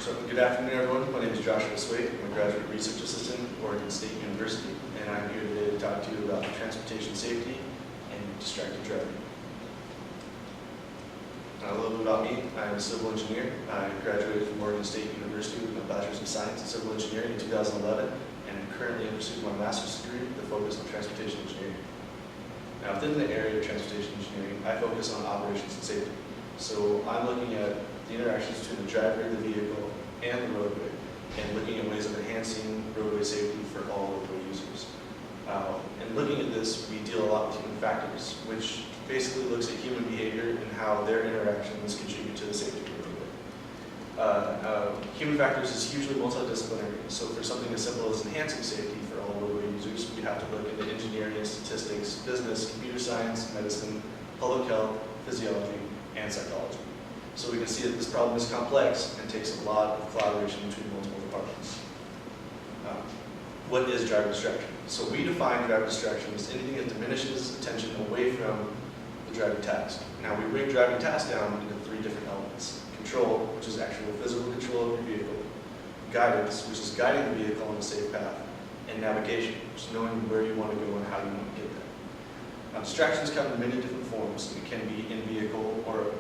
So good afternoon, everyone. My name is Joshua Swait. I'm a graduate research assistant at Oregon State University, and I'm here today to talk to you about transportation safety and distracted driving. A little bit about me. I'm a civil engineer. I graduated from Oregon State University with my bachelor's in science in civil engineering in 2011, and I'm currently in pursuit of my master's degree with a focus on transportation engineering. Now, within the area of transportation engineering, I focus on operations and safety. So I'm looking at the interactions between the driver, the vehicle, and the roadway, and looking at ways of enhancing roadway safety for all roadway users. And looking at this, we deal a lot with human factors, which basically looks at human behavior and how their interactions contribute to the safety of the roadway. Human factors is hugely multidisciplinary, so for something as simple as enhancing safety for all roadway users, we have to look into engineering, statistics, business, computer science, medicine, public health, physiology, and psychology. So we can see that this problem is complex and takes a lot of collaboration between multiple departments. What is driver distraction? So we define driver distraction as anything that diminishes attention away from the driving task. Now we break driving task down into three different elements. Control, which is actual physical control of your vehicle. Guidance, which is guiding the vehicle on a safe path. And navigation, which is knowing where you want to go and how you want to get there. Now, distractions come in many different forms. It can be in vehicle or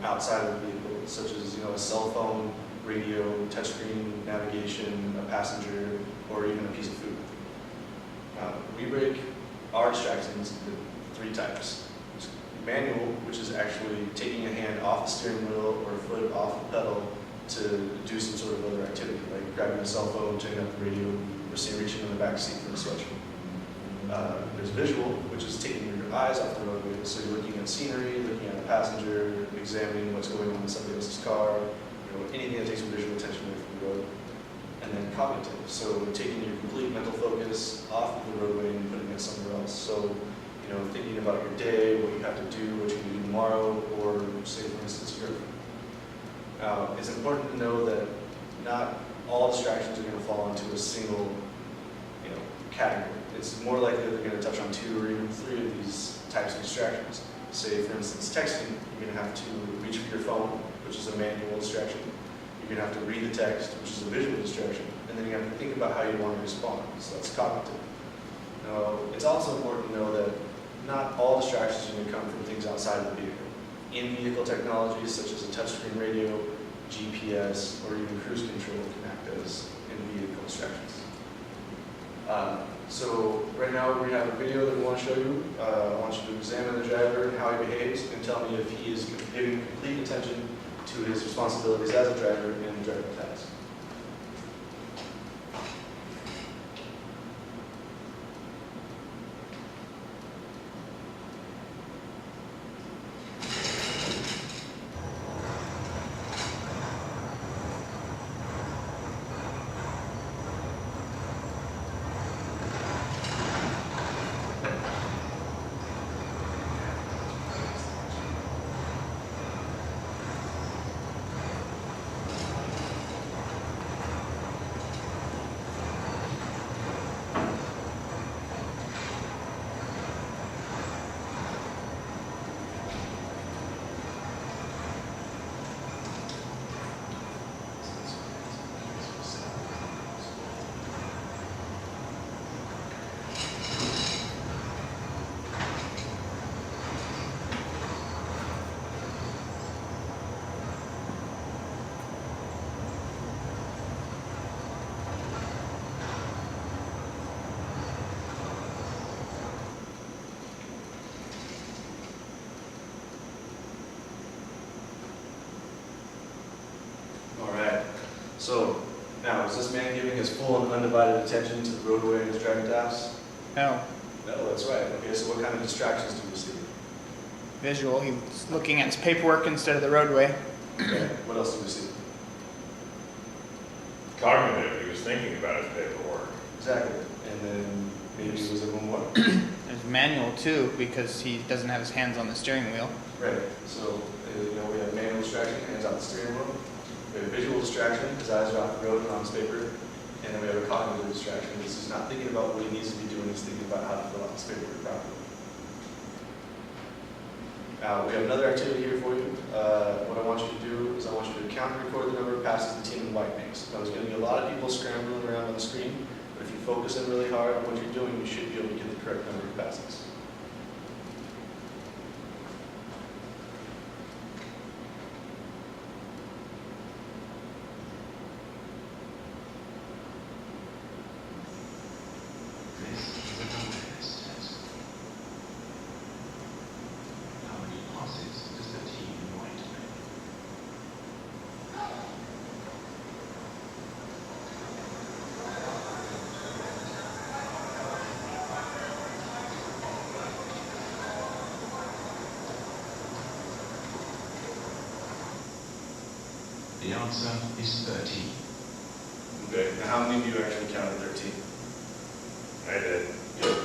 outside of the vehicle, such as a cell phone, radio, touchscreen, navigation, a passenger, or even a piece of food. We break our distractions into three types. Manual, which is actually taking a hand off the steering wheel or a foot off the pedal to do some sort of other activity, like grabbing a cell phone, checking out the radio, or say reaching in the back seat for the switch. There's visual, which is taking your eyes off the roadway, so you're looking at scenery, looking at a passenger, examining what's going on in somebody else's car, anything that takes your visual attention away from the road. And then cognitive, so taking your complete mental focus off of the roadway and putting it somewhere else. So, thinking about your day, what you have to do, what you can do tomorrow, or say, for instance, your it's important to know that not all distractions are going to fall into a single, category. It's more likely that they're going to touch on two or even three of these types of distractions. Say, for instance, texting, you're going to have to reach for your phone, which is a manual distraction. You're going to have to read the text, which is a visual distraction, and then you have to think about how you want to respond. So that's cognitive. Now, it's also important to know that not all distractions are going to come from things outside of the vehicle. In-vehicle technologies such as a touchscreen radio, GPS, or even cruise control can act as in-vehicle distractions. So right now we have a video that we want to show you. I want you to examine the driver and how he behaves and tell me if he is giving complete attention to his responsibilities as a driver in the driving task. So, now, is this man giving his full and undivided attention to the roadway and his driving tasks? No. No, that's right. Okay, so what kind of distractions do we see? Visual. He was looking at his paperwork instead of the roadway. Okay, what else do we see? Cognitive, he was thinking about his paperwork. Exactly. And then maybe was there one more? There's manual too, because he doesn't have his hands on the steering wheel. Right. So, we have manual distraction, hands on the steering wheel. We have visual distraction, his eyes are off the road and on his paper. And then we have a cognitive distraction, because he's not thinking about what he needs to be doing, he's thinking about how to fill out his paperwork properly. We have another activity here for you. What I want you to do is I want you to count and record the number of passes the team in white makes. Now, there's going to be a lot of people scrambling around on the screen, but if you focus in really hard on what you're doing, you should be able to get the correct number of passes. This is an awareness test. How many passes does the team in white make? The answer is 13. Okay. Now, how many of you actually counted 13? I did. Good.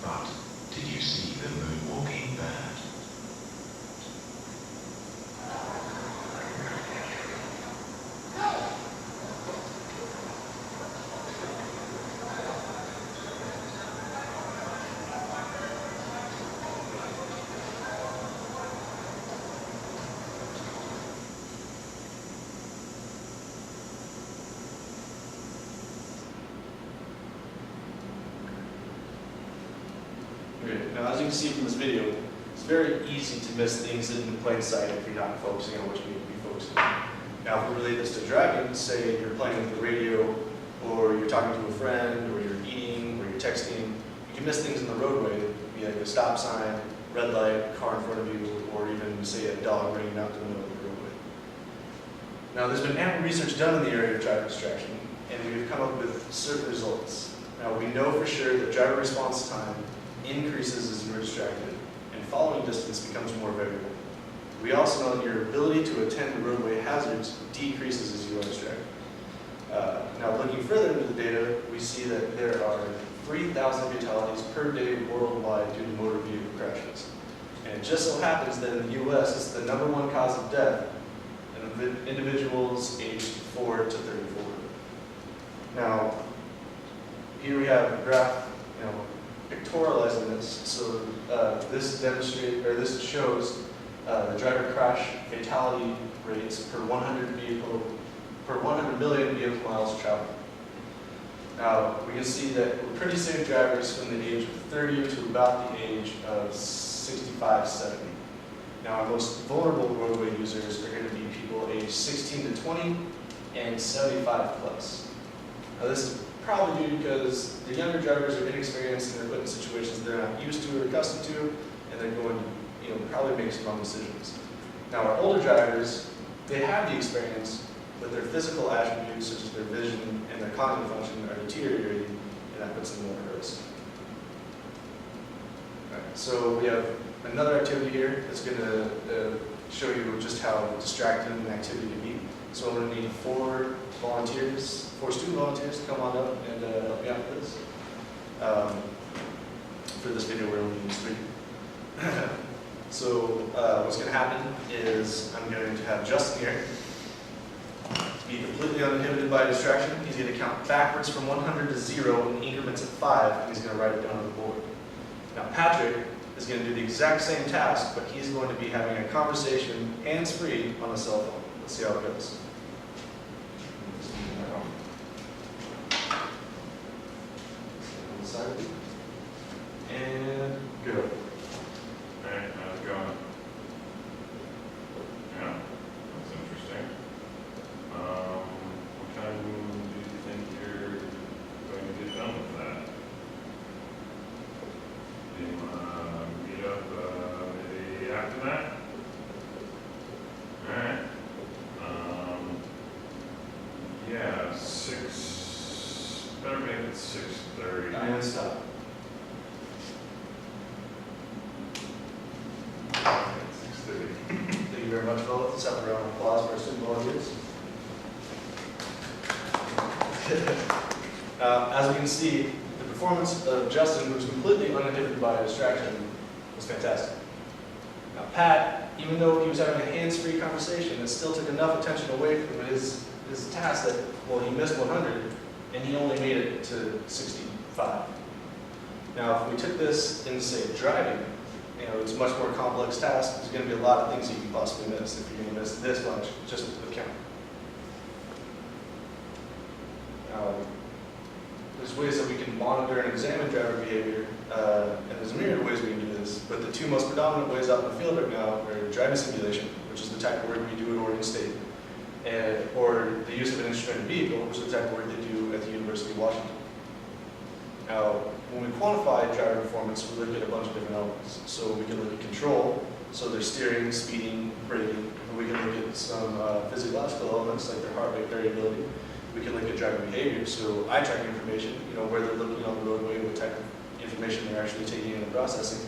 But did you see the moonwalking bird? Okay. Now, as you can see from this video, it's very easy to miss things in plain sight if you're not focusing on what you need to be focusing on. Now, if we relate this to driving, say you're playing with the radio, or you're talking to a friend, or you're eating, or you're texting, you can miss things in the roadway, be like a stop sign, red light, car in front of you, or even, say, a dog running out the middle of the roadway. Now, there's been ample research done in the area of driver distraction, and we've come up with certain results. Now, we know for sure that driver response time increases as you are distracted, and following distance becomes more variable. We also know that your ability to attend roadway hazards decreases as you are distracted. Now, looking further into the data, we see that there are 3,000 fatalities per day worldwide due to motor vehicle crashes. And it just so happens that in the U.S., it's the #1 cause of death in individuals aged 4 to 34. Now, here we have a graph, pictorializing this. So this shows the driver crash fatality rates per 100 million vehicle miles traveled. Now, we can see that we're pretty safe drivers from the age of 30 to about the age of 65, 70. Now, our most vulnerable roadway users are going to be people aged 16 to 20 and 75 plus. Now, this is probably due because the younger drivers are inexperienced and they're put in situations they're not used to or accustomed to, and they're going to probably make some wrong decisions. Now, our older drivers, they have the experience, but their physical attributes, such as their vision and their cognitive function, are deteriorating, and that puts them more at risk. All right, so we have another activity here that's going to show you just how distracting an activity can be. So I'm going to need 4 student volunteers to come on up and help me out with this. For this video, we're only using 3. So what's going to happen is I'm going to have Justin here be completely uninhibited by distraction. He's going to count backwards from 100 to 0 in increments of 5, and he's going to write it down on the board. Now, Patrick is going to do the exact same task, but he's going to be having a conversation hands-free on a cell phone. Let's see how it goes. And go. Alright, how's it going? Yeah, that's interesting. What time do you think you're going to get done with that? Do you want to meet up maybe after that? Alright. Yeah, 6, better make it 6:30. I'm going to stop. 6:30. Thank you very much, Philip. Let's have a round of applause for our student volunteers. As we can see, the performance of Justin, who was completely uninhibited by distraction, was fantastic. Now, Pat, even though he was having a hands-free conversation, it still took enough attention away from his task that, well, he missed 100, and he only made it to 65. Now, if we took this in, say, driving, it's a much more complex task. There's going to be a lot of things you can possibly miss if you're going to miss this much just with the camera. There's ways that we can monitor and examine driver behavior, and there's a myriad of ways we can do this, but the two most predominant ways out in the field right now are driving simulation, which is the type of work we do at Oregon State, or the use of an instrumented vehicle, which is the type of work they do at the University of Washington. Now, when we quantify driver performance, we look at a bunch of different elements. So we can look at control, so their steering, speeding, braking. We can look at some physiological elements like their heart rate variability. We can look at driver behavior, so eye tracking information, where they're looking on the roadway, what type of information they're actually taking in and processing.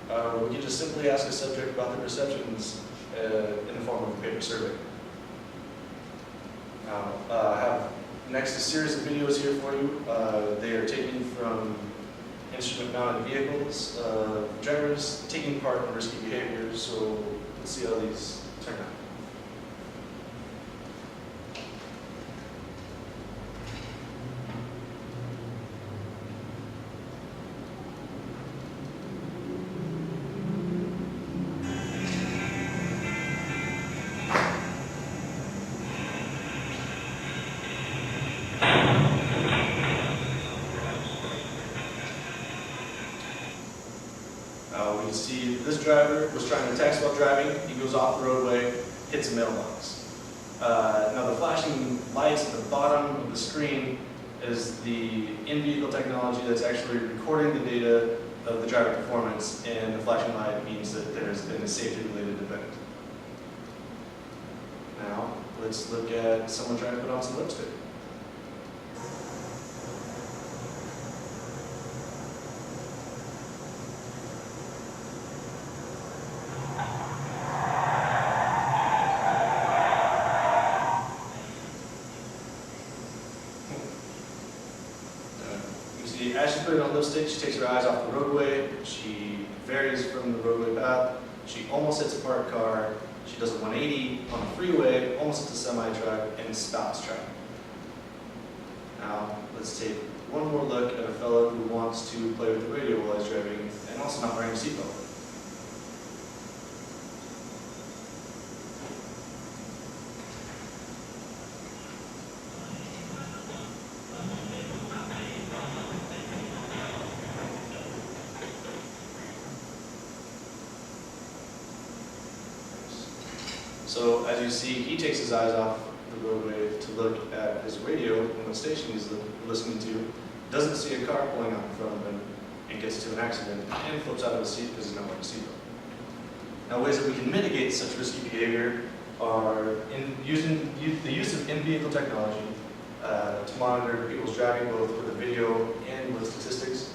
We can just simply ask a subject about their perceptions in the form of a paper survey. Now, I have next a series of videos here for you. They are taken from instrument-mounted vehicles, drivers taking part in risky behavior, so let's see how these turn out. We can see this driver was trying to text while driving. He goes off the roadway, hits a mailbox. Now the flashing lights at the bottom of the screen is the in-vehicle technology that's actually recording the data of the driver performance, and the flashing light means that there's been a safety-related event. Now, let's look at someone trying to put on some lipstick. As she put it on lipstick, she takes her eyes off the roadway, she varies from the roadway path, she almost hits a parked car, she does a 180 on a freeway, almost hits a semi-truck, and stops traffic. Now, let's take one more look at a fellow who wants to play with the radio while he's driving, and also not wearing a seatbelt. So as you see, he takes his eyes off the roadway to look at his radio and what station he's listening to, doesn't see a car pulling out in front of him, and gets into an accident, and flips out of his seat because he's not wearing a seatbelt. Now, ways that we can mitigate such risky behavior are using the use of in-vehicle technology to monitor people's driving, both with a video and with statistics.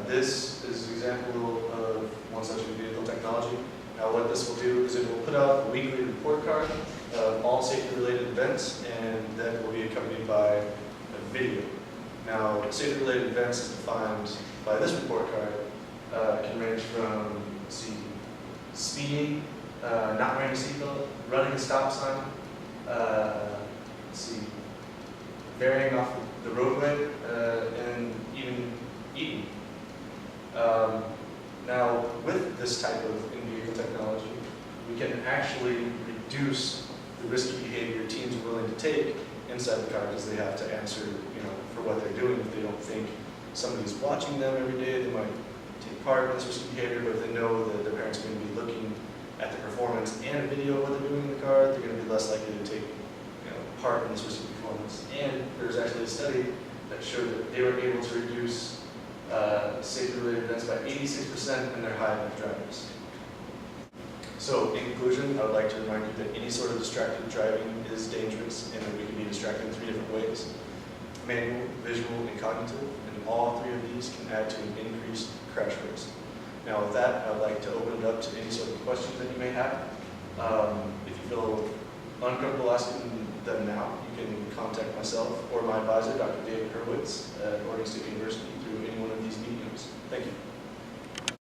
This is an example of one such in-vehicle technology. Now what this will do is it will put out a weekly report card of all safety-related events, and that will be accompanied by a video. Now, safety-related events is defined by this report card. Can range from, let's see, speeding, not wearing a seatbelt, running a stop sign, let's see, varying off the roadway, and even eating. Now, with this type of in-vehicle technology, we can actually reduce the risky behavior teams are willing to take inside the car because they have to answer, for what they're doing. If they don't think somebody's watching them every day, they might take part in this risky behavior, but if they know that their parents are going to be looking at the performance and a video of what they're doing in the car, they're going to be less likely to take part in this risky performance. And there's actually a study that showed that they were able to reduce safety-related events by 86% in their high-end drivers. So, in conclusion, I would like to remind you that any sort of distracted driving is dangerous, and that we can be distracted in 3 different ways: manual, visual, and cognitive, and all 3 of these can add to an increased crash risk. Now, with that, I would like to open it up to any sort of questions that you may have. If you feel uncomfortable asking them now, you can contact myself or my advisor, Dr. David Hurwitz at Oregon State University, through any one of these mediums. Thank you.